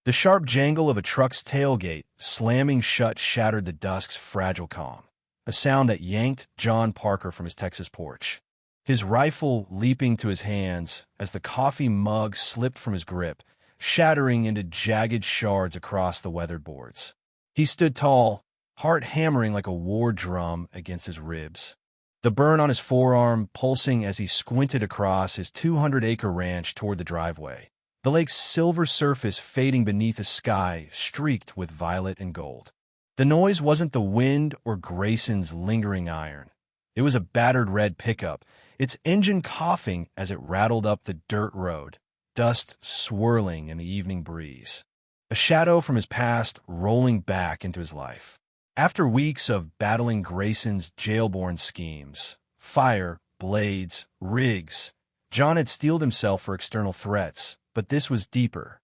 The sharp jangle of a truck's tailgate slamming shut shattered the dusk's fragile calm, a sound that yanked John Parker from his Texas porch, his rifle leaping to his hands as the coffee mug slipped from his grip, shattering into jagged shards across the weathered boards. He stood tall, heart hammering like a war drum against his ribs, the burn on his forearm pulsing as he squinted across his 200-acre ranch toward the driveway, the lake's silver surface fading beneath a sky streaked with violet and gold. The noise wasn't the wind or Grayson's lingering iron. It was a battered red pickup, its engine coughing as it rattled up the dirt road, dust swirling in the evening breeze. A shadow from his past rolling back into his life. After weeks of battling Grayson's jailborne schemes, fire, blades, rigs, John had steeled himself for external threats, but this was deeper,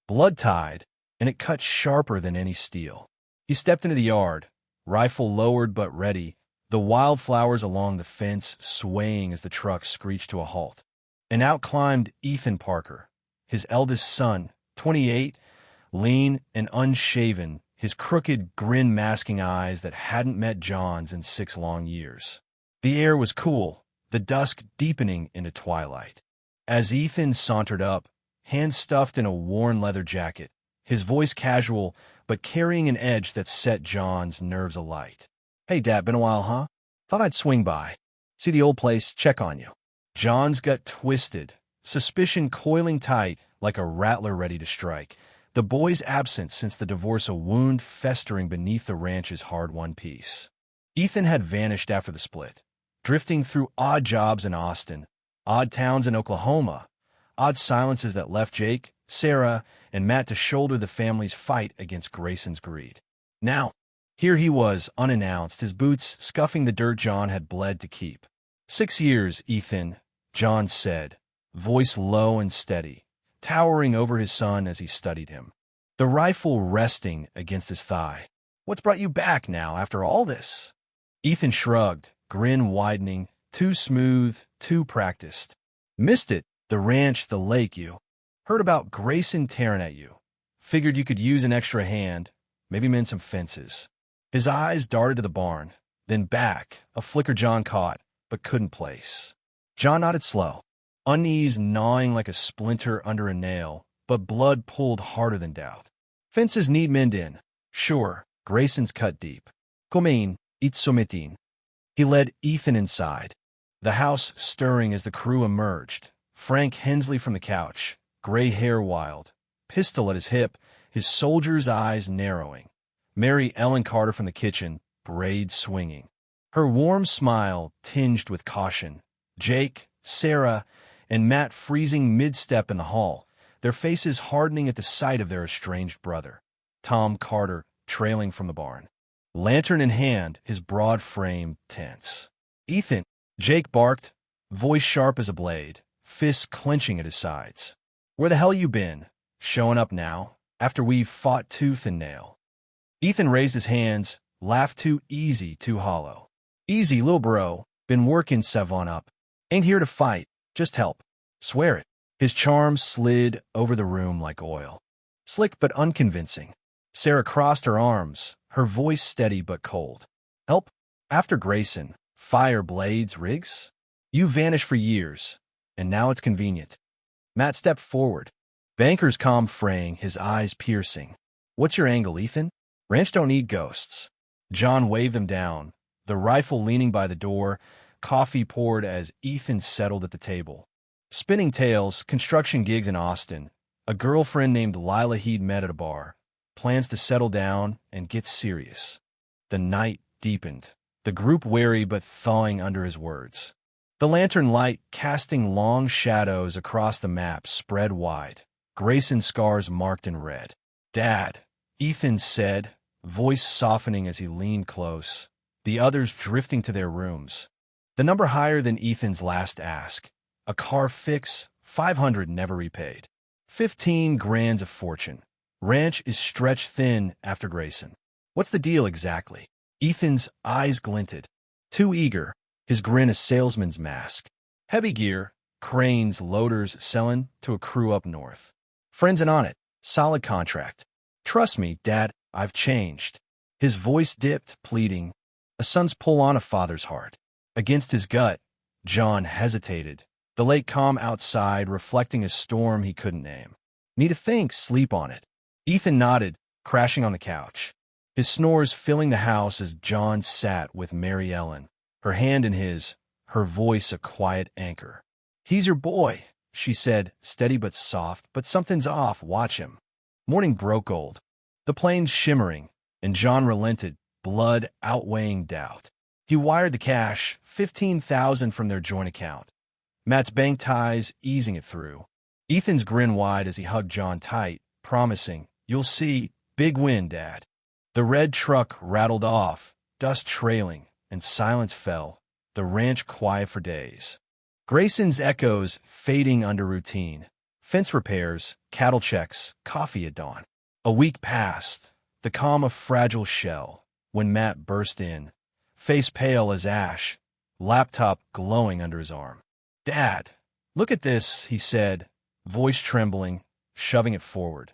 blood-tied, and it cut sharper than any steel. He stepped into the yard, rifle lowered but ready, the wildflowers along the fence swaying as the truck screeched to a halt. And out climbed Ethan Parker, his eldest son, 28, lean and unshaven, his crooked grin masking eyes that hadn't met John's in 6 long years. The air was cool, the dusk deepening into twilight. As Ethan sauntered up, hands stuffed in a worn leather jacket, his voice casual but carrying an edge that set John's nerves alight. "Hey, Dad, been a while, huh? Thought I'd swing by. See the old place, check on you." John's gut twisted, suspicion coiling tight like a rattler ready to strike. The boy's absence since the divorce a wound festering beneath the ranch's hard-won peace. Ethan had vanished after the split, drifting through odd jobs in Austin, odd towns in Oklahoma, odd silences that left Jake, Sarah, and Matt to shoulder the family's fight against Grayson's greed. Now, here he was, unannounced, his boots scuffing the dirt John had bled to keep. 6 years, Ethan, John said, voice low and steady, towering over his son as he studied him, the rifle resting against his thigh. "What's brought you back now after all this?" Ethan shrugged, grin widening, too smooth, too practiced. "Missed it, the ranch, the lake, you. Heard about Grayson tearing at you. Figured you could use an extra hand, maybe mend some fences." His eyes darted to the barn, then back, a flicker John caught, but couldn't place. John nodded slow, unease gnawing like a splinter under a nail, but blood pulled harder than doubt. "Fences need mending. Sure, Grayson's cut deep. Comein, itsometin." He led Ethan inside, the house stirring as the crew emerged. Frank Hensley from the couch, gray hair wild, pistol at his hip, his soldier's eyes narrowing. Mary Ellen Carter from the kitchen, braids swinging, her warm smile tinged with caution. Jake, Sarah, and Matt freezing mid-step in the hall, their faces hardening at the sight of their estranged brother. Tom Carter trailing from the barn, lantern in hand, his broad frame tense. "Ethan," Jake barked, voice sharp as a blade, fists clenching at his sides. "Where the hell you been? Showing up now, after we've fought tooth and nail?" Ethan raised his hands, laughed too easy, too hollow. "Easy, little bro. Been working Savon up. Ain't here to fight, just help. Swear it." His charm slid over the room like oil. Slick but unconvincing. Sarah crossed her arms, her voice steady but cold. "Help? After Grayson. Fire, blades, rigs? You vanished for years, and now it's convenient." Matt stepped forward, banker's calm fraying, his eyes piercing. "What's your angle, Ethan? Ranch don't need ghosts." John waved them down, the rifle leaning by the door, coffee poured as Ethan settled at the table. Spinning tales, construction gigs in Austin, a girlfriend named Lila he'd met at a bar, plans to settle down and get serious. The night deepened, the group wary but thawing under his words. The lantern light casting long shadows across the map spread wide, Grayson's scars marked in red. "Dad," Ethan said, voice softening as he leaned close, the others drifting to their rooms. The number higher than Ethan's last ask. A car fix, 500 never repaid. 15 grand's a fortune. Ranch is stretched thin after Grayson. What's the deal exactly? Ethan's eyes glinted. Too eager, his grin a salesman's mask. Heavy gear, cranes, loaders selling to a crew up north. Friends in on it. Solid contract. Trust me, Dad, I've changed. His voice dipped, pleading. A son's pull on a father's heart. Against his gut, John hesitated, the lake calm outside reflecting a storm he couldn't name. Need to think, sleep on it. Ethan nodded, crashing on the couch, his snores filling the house as John sat with Mary Ellen, her hand in his, her voice a quiet anchor. He's your boy, she said, steady but soft, but something's off, watch him. Morning broke gold, the plains shimmering, and John relented, blood outweighing doubt. He wired the cash, $15,000 from their joint account. Matt's bank ties easing it through. Ethan's grin wide as he hugged John tight, promising, "You'll see, big win, Dad." The red truck rattled off, dust trailing, and silence fell, the ranch quiet for days. Grayson's echoes fading under routine. Fence repairs, cattle checks, coffee at dawn. A week passed, the calm a fragile shell, when Matt burst in, face pale as ash, laptop glowing under his arm. "Dad, look at this," he said, voice trembling, shoving it forward.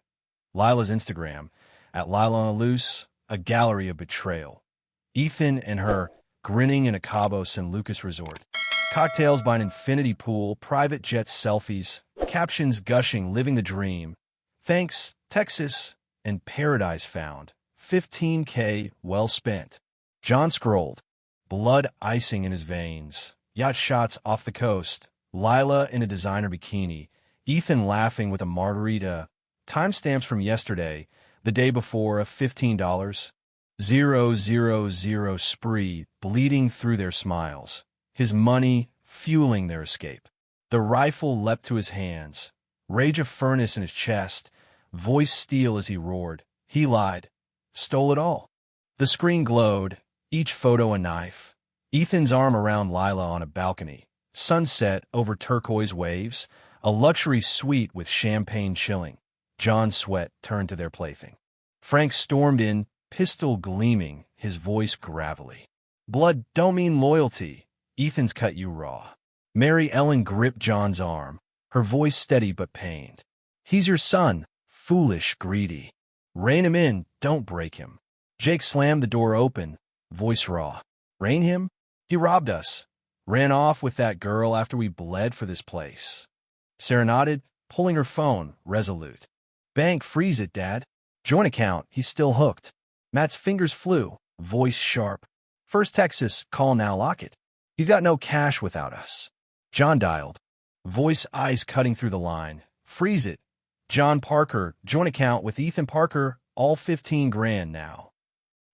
Lila's Instagram, at Lila on the Loose, a gallery of betrayal. Ethan and her grinning in a Cabo San Lucas resort. Cocktails by an infinity pool, private jet selfies, captions gushing, living the dream. Thanks, Texas, and paradise found. $15K well spent. John scrolled, blood icing in his veins. Yacht shots off the coast. Lila in a designer bikini. Ethan laughing with a margarita. Timestamps from yesterday, the day before, of $15. 000 spree bleeding through their smiles. His money fueling their escape. The rifle leapt to his hands. Rage of furnace in his chest. Voice steel as he roared. He lied. Stole it all. The screen glowed, each photo a knife. Ethan's arm around Lila on a balcony. Sunset over turquoise waves. A luxury suite with champagne chilling. John's sweat turned to their plaything. Frank stormed in, pistol gleaming, his voice gravelly. "Blood don't mean loyalty. Ethan's cut you raw." Mary Ellen gripped John's arm, her voice steady but pained. "He's your son, foolish, greedy. Rein him in, don't break him." Jake slammed the door open, voice raw. "Rein him? He robbed us. Ran off with that girl after we bled for this place." Sarah nodded, pulling her phone, resolute. "Bank, freeze it, Dad. Joint account, he's still hooked." Matt's fingers flew, voice sharp. "First Texas, call now, lock it. He's got no cash without us." John dialed, voice eyes cutting through the line. "Freeze it. John Parker, joint account with Ethan Parker, all 15 grand now."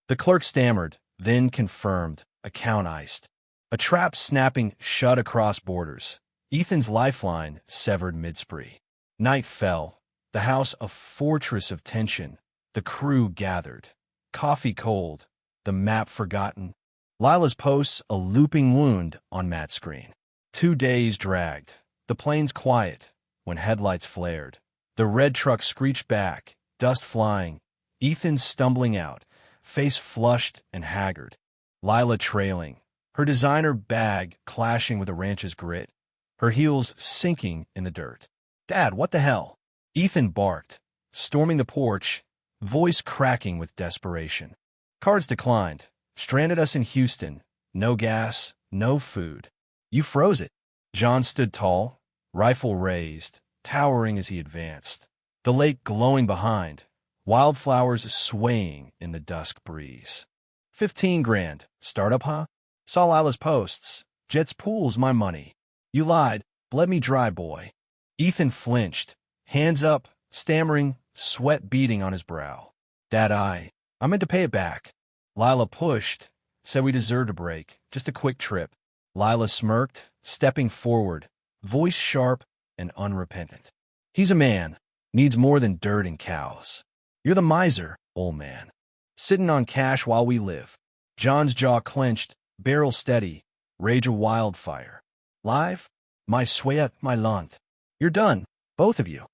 The clerk stammered, then confirmed, account iced. A trap snapping shut across borders. Ethan's lifeline severed mid-spree. Night fell, the house a fortress of tension. The crew gathered. Coffee cold, the map forgotten. Lila's posts a looping wound on Matt's screen. 2 days dragged, the plains quiet, when headlights flared. The red truck screeched back, dust flying. Ethan stumbling out, face flushed and haggard. Lila trailing, her designer bag clashing with the ranch's grit, her heels sinking in the dirt. "Dad, what the hell?" Ethan barked, storming the porch, voice cracking with desperation. "Cards declined. Stranded us in Houston. No gas, no food. You froze it." John stood tall, rifle raised, towering as he advanced. The lake glowing behind, wildflowers swaying in the dusk breeze. 15 grand. Startup, huh? Saw Lila's posts. Jets pools my money. You lied. Bled me dry, boy. Ethan flinched, hands up, stammering, sweat beading on his brow. "Dad, I meant to pay it back." Lila pushed, said we deserved a break, just a quick trip. Lila smirked, stepping forward, voice sharp and unrepentant. "He's a man, needs more than dirt and cows. You're the miser, old man. Sitting on cash while we live." John's jaw clenched, barrel steady, rage a wildfire. "Live? My sweat, my lunt. You're done, both of you."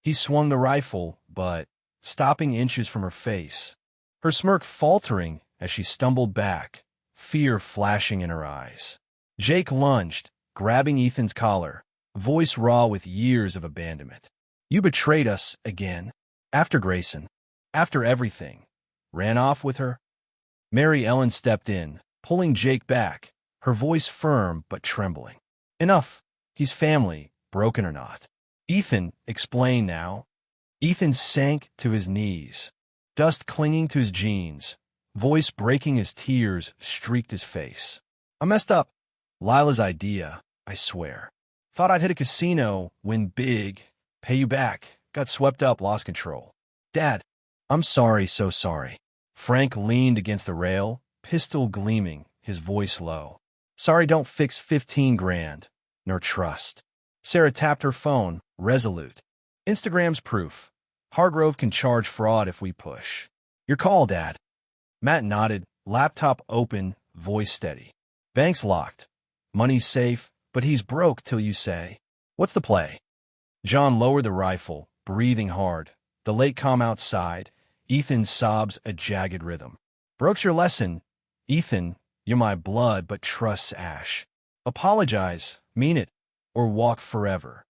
He swung the rifle, but stopping inches from her face, her smirk faltering as she stumbled back, fear flashing in her eyes. Jake lunged, grabbing Ethan's collar, voice raw with years of abandonment. "You betrayed us again. After Grayson. After everything. Ran off with her? Mary Ellen stepped in, pulling Jake back, her voice firm but trembling. Enough. He's family, broken or not. Ethan, explain now. Ethan sank to his knees. Dust clinging to his jeans. Voice breaking as tears streaked his face. I messed up. Lila's idea, I swear. Thought I'd hit a casino, win big, pay you back. Got swept up, lost control. Dad, I'm sorry, so sorry. Frank leaned against the rail, pistol gleaming, his voice low. Sorry don't fix 15 grand, nor trust. Sarah tapped her phone, resolute. Instagram's proof. Hargrove can charge fraud if we push. Your call, Dad. Matt nodded, laptop open, voice steady. Bank's locked. Money's safe, but he's broke till you say. What's the play? John lowered the rifle, breathing hard. The late calm outside. Ethan sobs a jagged rhythm. Broke's your lesson. Ethan, you're my blood, but trusts Ash. Apologize, mean it, or walk forever.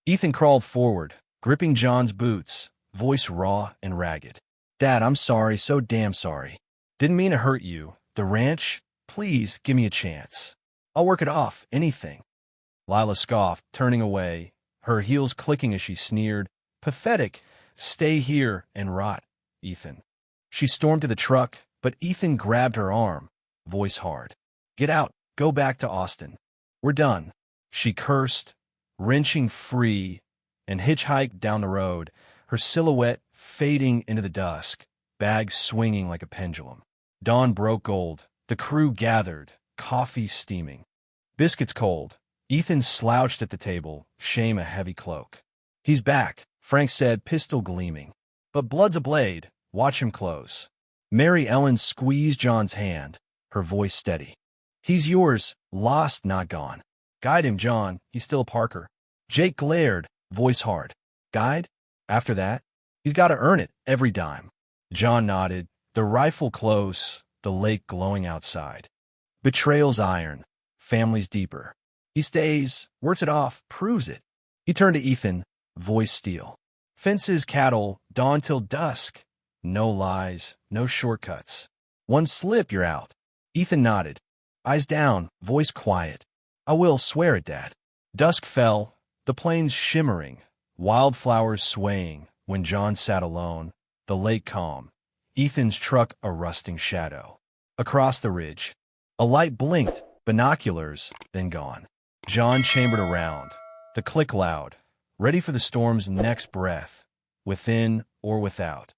Ethan crawled forward, gripping John's boots, voice raw and ragged. Dad, I'm sorry, so damn sorry. Didn't mean to hurt you. The ranch? Please, give me a chance. I'll work it off, anything. Lila scoffed, turning away, her heels clicking as she sneered. Pathetic. Stay here and rot, Ethan. She stormed to the truck, but Ethan grabbed her arm, voice hard. Get out. Go back to Austin. We're done. She cursed, wrenching free, and hitchhiked down the road, her silhouette fading into the dusk, bags swinging like a pendulum. Dawn broke gold. The crew gathered, coffee steaming. Biscuits cold. Ethan slouched at the table, shame a heavy cloak. He's back, Frank said, pistol gleaming. But blood's a blade. Watch him close. Mary Ellen squeezed John's hand, her voice steady. He's yours, lost, not gone. Guide him, John. He's still a Parker. Jake glared, voice hard. Guide? After that? He's got to earn it, every dime. John nodded, the rifle close, the lake glowing outside. Betrayal's iron, family's deeper. He stays, works it off, proves it. He turned to Ethan, voice steel. Fences, cattle, dawn till dusk. No lies, no shortcuts. One slip, you're out. Ethan nodded. Eyes down, voice quiet. I will, swear it, Dad. Dusk fell, the plains shimmering, wildflowers swaying, when John sat alone, the lake calm, Ethan's truck a rusting shadow. Across the ridge, a light blinked, binoculars, then gone. John chambered around, the click loud, ready for the storm's next breath, within or without.